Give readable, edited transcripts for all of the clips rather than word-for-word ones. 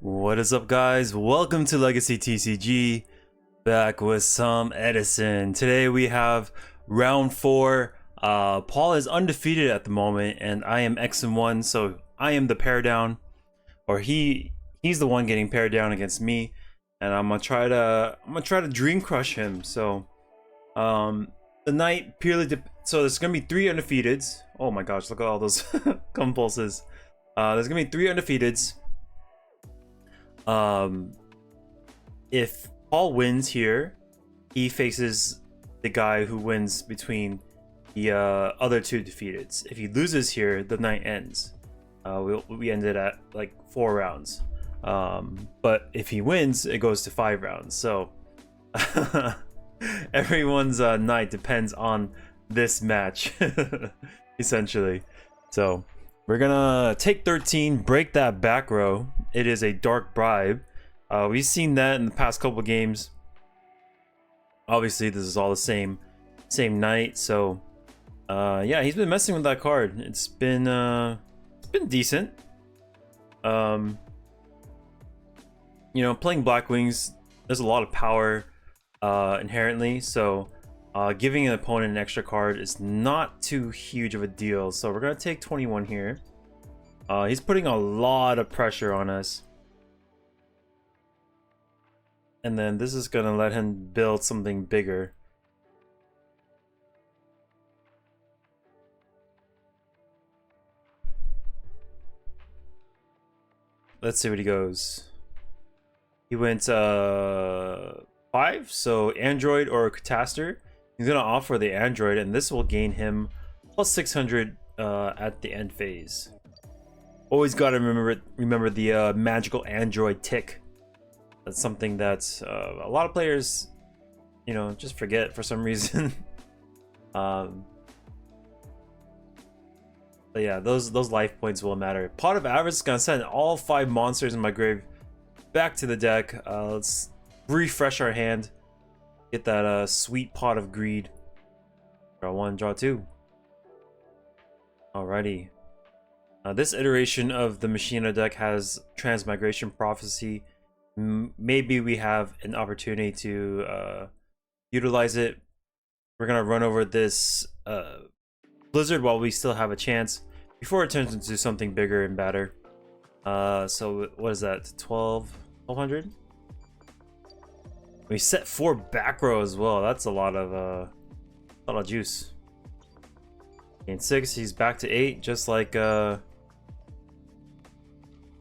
What is up, guys? Welcome to Legacy TCG, back with some Edison. Today we have round 4. Paul is undefeated at the moment and I am X-1, so I am the pair down, or he's the one getting paired down against me, and I'm gonna try to dream crush him. So the night purely so there's gonna be 3 undefeateds. Oh my gosh, look at all those compulses. There's gonna be 3 undefeateds. If Paul wins here, he faces the guy who wins between the other 2 defeateds. If he loses here, the night ends. We ended at like 4 rounds, but if he wins, it goes to 5 rounds. So everyone's night depends on this match essentially. So we're gonna take 13, break that back row. It is a dark bribe. We've seen that in the past couple of games. Obviously, this is all the same night. So, yeah, he's been messing with that card. It's been decent. You know, playing Blackwings, there's a lot of power inherently. So, giving an opponent an extra card is not too huge of a deal. So we're gonna take 21 here. He's putting a lot of pressure on us. And then this is gonna let him build something bigger. Let's see what he goes. He went 5, so Android or Cataster. He's gonna offer the Android, and this will gain him plus 600 at the end phase. Always gotta remember the magical Android tick. That's something that a lot of players, you know, just forget for some reason. But yeah, those life points will matter. Pot of Avarice is gonna send all 5 monsters in my grave back to the deck. Let's refresh our hand. Get that sweet Pot of Greed. Draw 1, draw 2. Alrighty. This iteration of the Machina deck has Transmigration Prophecy. Maybe we have an opportunity to utilize it. We're gonna run over this Blizzard while we still have a chance before it turns into something bigger and badder. So what is that? 1200? We set 4 back row as well. That's a lot of juice. Gain 6. He's back to 8, just like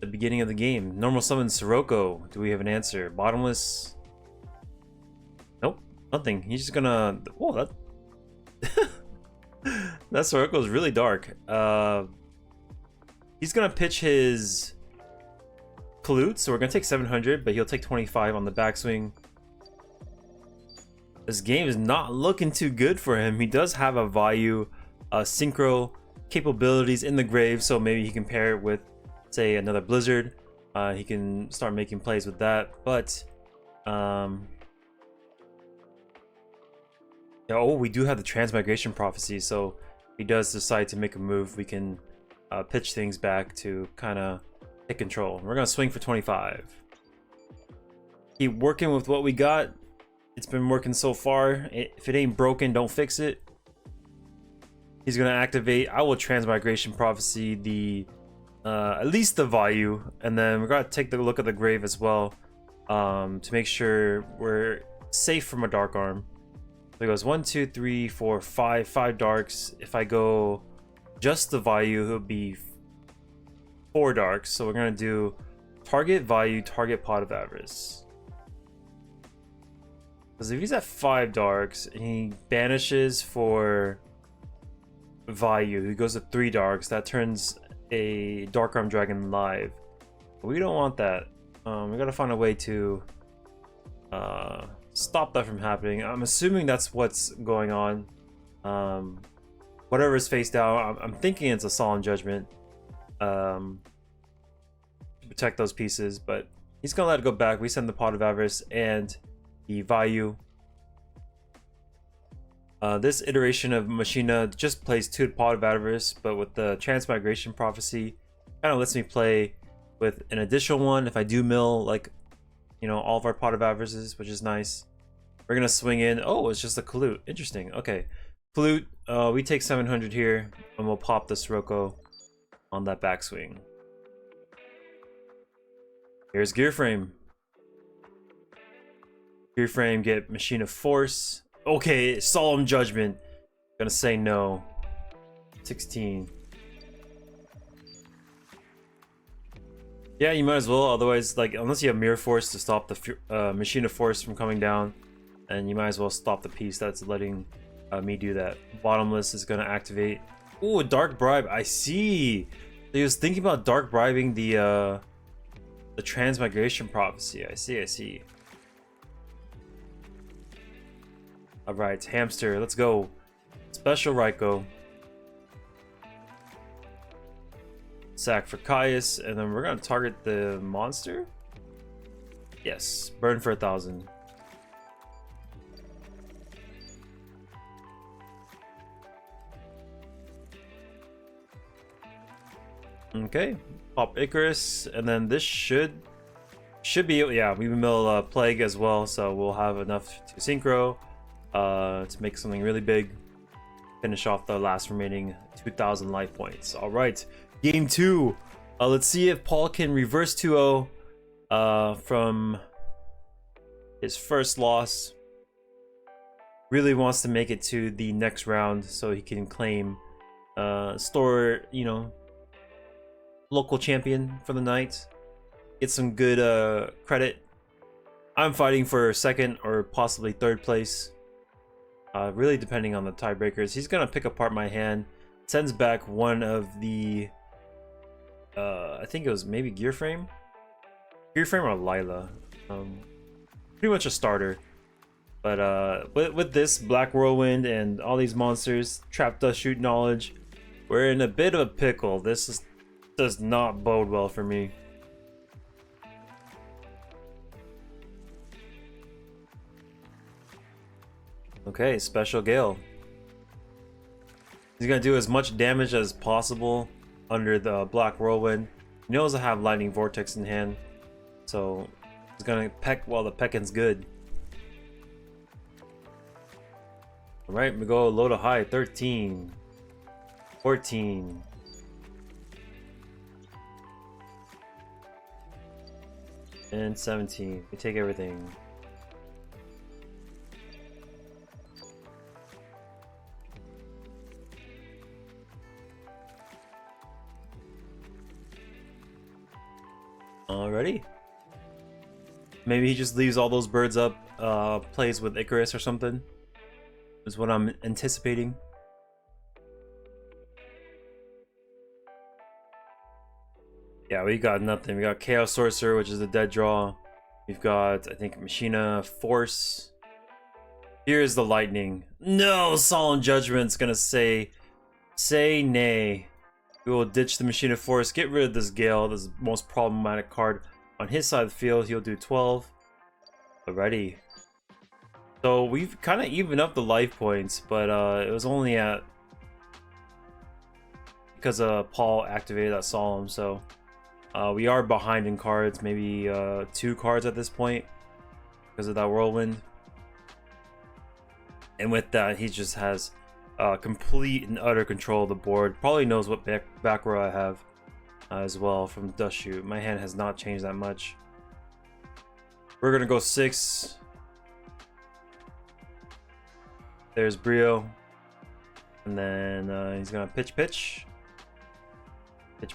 the beginning of the game. Normal summon Sirocco. Do we have an answer? Bottomless. Nope, nothing. He's just gonna. Whoa, that that Sirocco is really dark. He's gonna pitch his Pollute, so we're gonna take 700, but he'll take 25 on the backswing. This game is not looking too good for him. He does have a Vayu synchro capabilities in the grave, so maybe he can pair it with, say, another Blizzard. He can start making plays with that. But yeah, oh, we do have the Transmigration Prophecy, so if he does decide to make a move, we can pitch things back to kind of take control. We're gonna swing for 25. Keep working with what we got. It's been working so far. If it ain't broken, don't fix it. He's gonna activate. I will Transmigration Prophecy the at least the Vayu, and then we're gonna take a look at the grave as well, to make sure we're safe from a Dark Arm. So it goes 1, 2, 3, 4, 5 darks. If I go just the Vayu, it'll be 4 darks. So we're gonna do target Vayu, target Pot of Avarice. Because if he's at 5 darks and he banishes for Vayu, he goes to 3 darks. That turns a Dark Arm Dragon live. We don't want that. We gotta find a way to stop that from happening. I'm assuming that's what's going on. Whatever is face down, I'm thinking it's a Solemn Judgment to protect those pieces, but he's gonna let it go back. We send the Pot of Avarice and the Vayu. This iteration of Machina just plays 2 Pot of Avarice, but with the Transmigration Prophecy, kind of lets me play with an additional one if I do mill, like, you know, all of our pot of averages, which is nice. We're gonna swing in. Oh, it's just a Flute. Interesting. Okay, Flute. We take 700 here, and we'll pop the Sirocco on that backswing. Here's Gear Frame. Gear Frame, get Machine of Force. Okay, Solemn Judgment. Gonna say no. 16. Yeah, you might as well. Otherwise, like, unless you have Mirror Force to stop the Machine of Force from coming down, and you might as well stop the piece that's letting me do that. Bottomless is gonna activate. Ooh, Dark Bribe. I see. He was thinking about dark bribing the Transmigration Prophecy. I see. All right, Hamster. Let's go. Special Raiko. Sack for Caius, and then we're gonna target the monster. Yes, burn for 1,000. Okay, pop Icarus, and then this should be, yeah, we mill Plague as well, so we'll have enough to synchro to make something really big. Finish off the last remaining 2,000 life points. All right, game 2. Let's see if Paul can reverse 2-0 from his first loss. Really wants to make it to the next round so he can claim store, you know, local champion for the night. Get some good credit. I'm fighting for second or possibly third place. Really depending on the tiebreakers. He's gonna pick apart my hand. Sends back one of the I think it was maybe Gear Frame or Lila. Pretty much a starter. But with this Black Whirlwind and all these monsters, Trap Dust Shoot Knowledge, we're in a bit of a pickle. Does not bode well for me. Okay, Special Gale. He's gonna do as much damage as possible under the Black Whirlwind. He knows I have Lightning Vortex in hand, so he's gonna peck while the pecking's good. Alright, we go low to high. 13, 14, and 17. We take everything. Alrighty. Maybe he just leaves all those birds up, plays with Icarus or something, is what I'm anticipating. Yeah, we got nothing. We got Chaos Sorcerer, which is a dead draw. We've got, I think, Machina, Force. Here's the Lightning. No, Solemn Judgment's gonna say nay. We will ditch the Machina Force, get rid of this Gale, this most problematic card on his side of the field. He'll do 12. Alrighty. So we've kind of evened up the life points, but it was only at because Paul activated that Solemn, so we are behind in cards, maybe 2 cards at this point because of that Whirlwind. And with that, he just has complete and utter control of the board. Probably knows what back row I have as well from Dust Shoot. My hand has not changed that much. We're gonna go 6. There's Brio, and then he's gonna pitch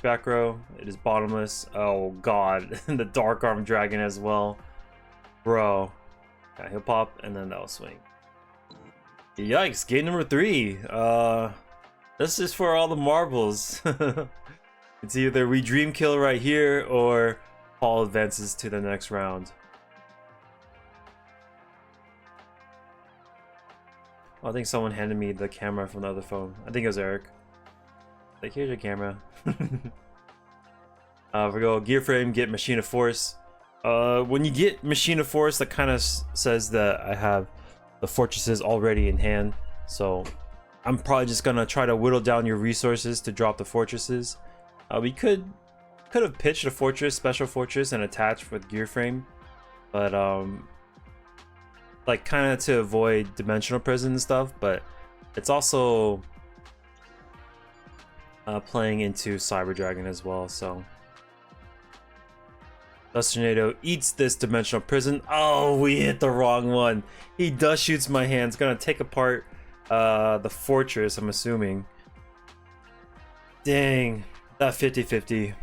back row. It is bottomless. Oh god. The Dark Arm Dragon as well, bro. Yeah, he'll pop and then that'll swing. Yikes, game number 3. This is for all the marbles. It's either we dream kill right here or Paul advances to the next round. Oh, I think someone handed me the camera from the other phone. I think it was Eric. Like, here's your camera. We go Gear Frame, get Machina Force. When you get Machina Force, that kind of says that I have the fortresses already in hand, so I'm probably just gonna try to whittle down your resources to drop the fortresses. We could Could have pitched a fortress, special fortress, and attached with gear frame, but like kind of to avoid dimensional prison and stuff. But it's also playing into Cyber Dragon as well. So Dust Tornado eats this dimensional prison. Oh, we hit the wrong one. He dust shoots my hand. It's gonna take apart the fortress, I'm assuming. Dang, that 50-50.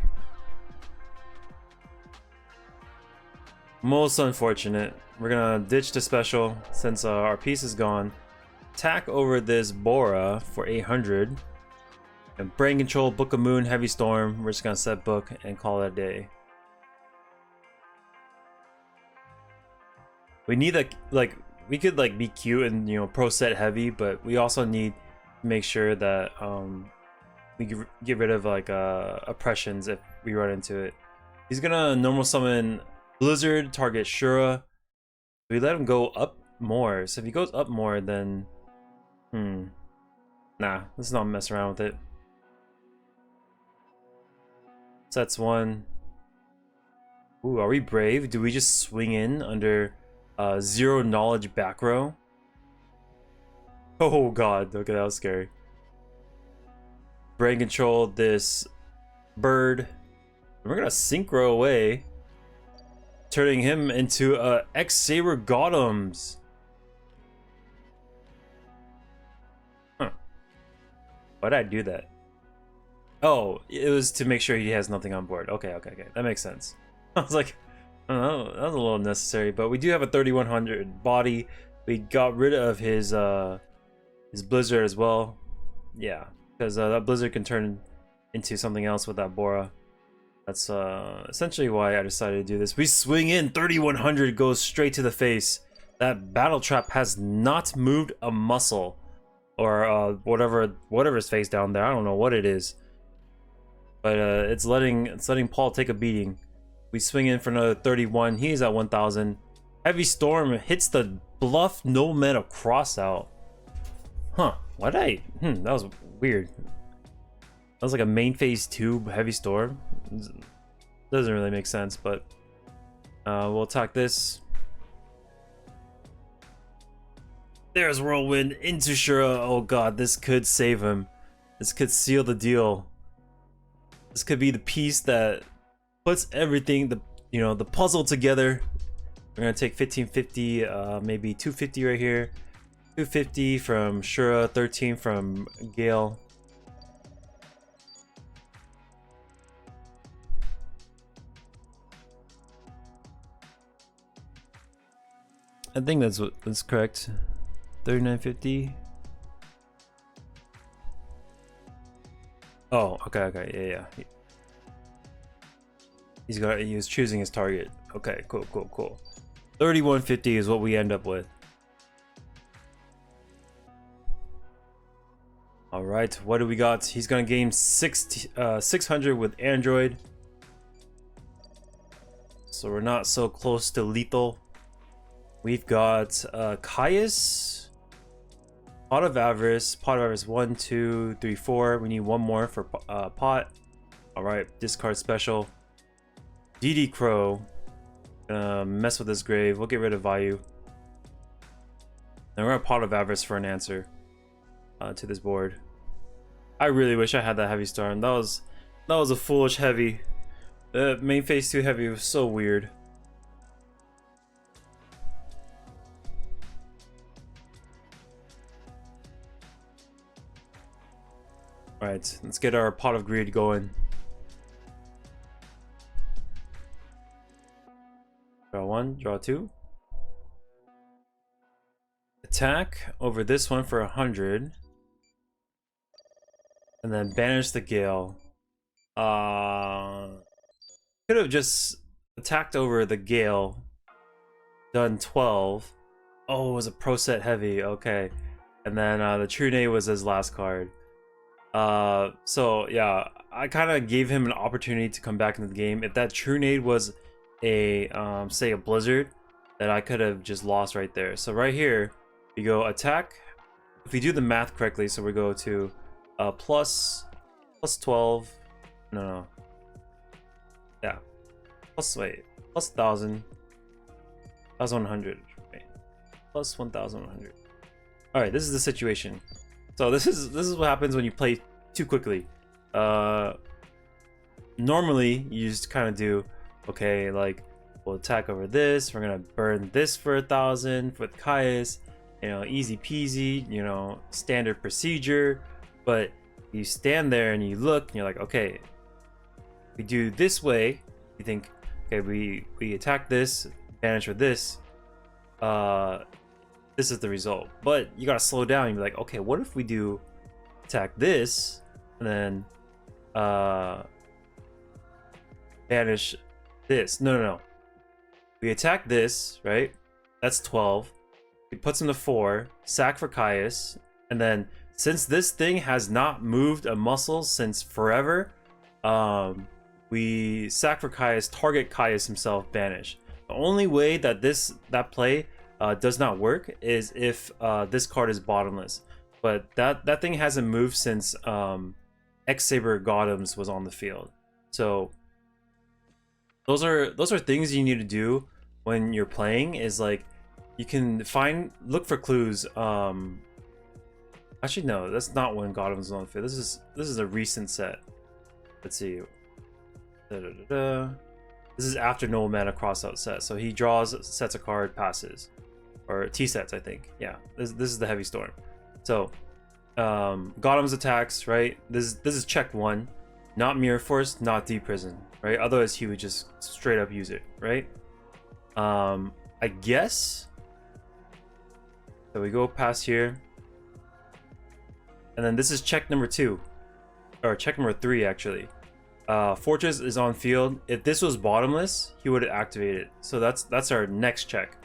Most unfortunate. We're gonna ditch the special since our piece is gone. Attack over this Bora for 800. And Brain Control, Book of Moon, Heavy Storm. We're just gonna set book and call it a day. We need that, like, we could like be cute and, you know, pro set heavy, but we also need to make sure that we get rid of like oppressions if we run into it. He's gonna normal summon Blizzard, target Shura. We let him go up more. So if he goes up more, then nah, let's not mess around with it. Sets one. Ooh, are we brave? Do we just swing in under zero knowledge back row? Oh god, okay, that was scary. Brain Control this bird. We're gonna synchro away, turning him into X-Saber Gotems. Huh. Why'd I do that? Oh, it was to make sure he has nothing on board. Okay. That makes sense. I was like, I don't know, that was a little unnecessary, but we do have a 3100 body. We got rid of his Blizzard as well. Yeah, because that Blizzard can turn into something else with that Bora. That's essentially why I decided to do this. We swing in, 3100 goes straight to the face. That battle trap has not moved a muscle, or whatever's face down there. I don't know what it is, but it's letting Paul take a beating. We swing in for another 31. He's at 1000. Heavy Storm hits the bluff no meta cross out. Huh? Why'd I? That was weird. That was like a main phase 2 Heavy Storm. Doesn't really make sense, but we'll attack this. There's Whirlwind into Shura. Oh god, this could save him. This could seal the deal. This could be the piece that puts everything, the puzzle together. We're gonna take 1550, maybe 250 right here. 250 from Shura, 13 from Gale. I think that's correct. 3950. Oh, okay, yeah. He was choosing his target. Okay, cool. 3150 is what we end up with. All right, what do we got? He's gonna gain 600 with Android, so we're not so close to lethal. We've got Caius, Pot of Avarice, 1, 2, 3, 4. We need one more for Pot. All right, discard special. DD Crow, mess with this grave. We'll get rid of Vayu. And we're gonna Pot of Avarice for an answer to this board. I really wish I had that Heavy Storm. That was a foolish heavy. Main phase 2 heavy was so weird. Alright, let's get our Pot of Greed going. Draw 1, draw 2. Attack over this one for 100. And then banish the Gale. Could have just attacked over the Gale. Done 12. Oh, it was a pro set heavy. Okay. And then the True Nade was his last card. So yeah, I kind of gave him an opportunity to come back into the game. If that True Nade was a say a Blizzard, that I could have just lost right there. So right here we go attack. If we do the math correctly, so we go to plus 12, no, plus wait, plus 1,000, 1,100, right? Plus 1,100. All right, this is the situation. So this is what happens when you play too quickly. Normally you just kind of do, okay, like we'll attack over this. We're gonna burn this for 1,000 with Caius. You know, easy peasy. You know, standard procedure. But you stand there and you look and you're like, okay, we do this way. You think, okay, we attack this, banish with this. This is the result. But you gotta slow down and be like, okay, what if we do attack this and then banish this? No. We attack this, right? That's 12. He puts him to 4, sack for Caius, and then since this thing has not moved a muscle since forever, we sack for Caius, target Caius himself, banish. The only way that that play does not work is if this card is bottomless. But that thing hasn't moved since X-Saber Gotham's was on the field. So those are things you need to do when you're playing. Is like you can look for clues. Actually, no, that's not when Gotham's on the field. This is a recent set. Let's see. This is after Noble Mana crossout set. So he draws, sets a card, passes, or T sets, I think. Yeah, this is the Heavy Storm. So Gotham's attacks, right? This is check 1, not Mirror Force, not Deep Prison, right? Otherwise he would just straight up use it, right? I guess. So we go past here. And then this is check number 2, or check number 3 actually. Fortress is on field. If this was bottomless, he would activate it. So that's our next check.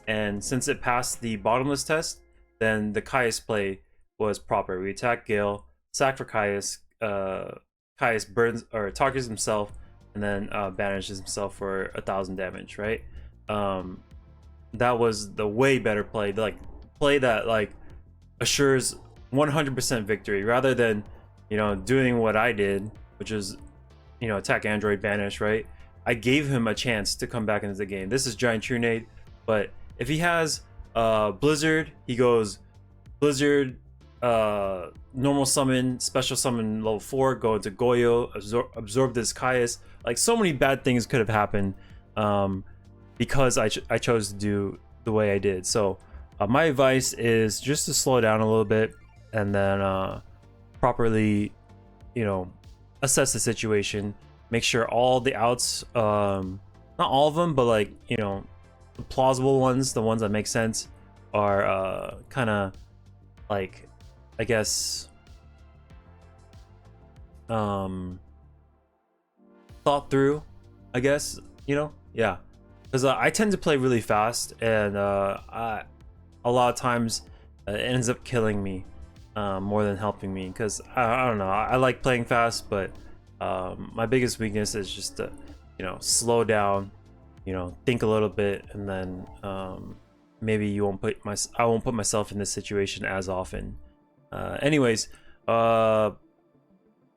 And since it passed the bottomless test, then the Caius play was proper. We attack Gale, sack for Caius. Caius burns or targets himself, and then banishes himself for 1,000 damage. Right? That was the way better play. Like play that like assures 100% victory, rather than, you know, doing what I did, which is, you know, attack Android, banish, right? I gave him a chance to come back into the game. This is Giant Trunade, but if he has Blizzard, he goes Blizzard, normal summon, special summon level 4, go into Yugioh, absorb this Caius. Like, so many bad things could have happened because I chose to do the way I did. So my advice is just to slow down a little bit, and then properly, you know, assess the situation, make sure all the outs, not all of them, but like, you know, the plausible ones, the ones that make sense, are kind of like, I guess, thought through, I guess, you know. Yeah, because I tend to play really fast, and a lot of times it ends up killing me more than helping me, because I don't know, I like playing fast, but my biggest weakness is just to, you know, slow down, you know, think a little bit, and then maybe I won't put myself in this situation as often. Anyways, yeah,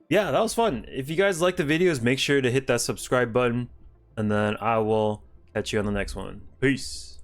that was fun. If you guys like the videos, make sure to hit that subscribe button, and then I will catch you on the next one. Peace.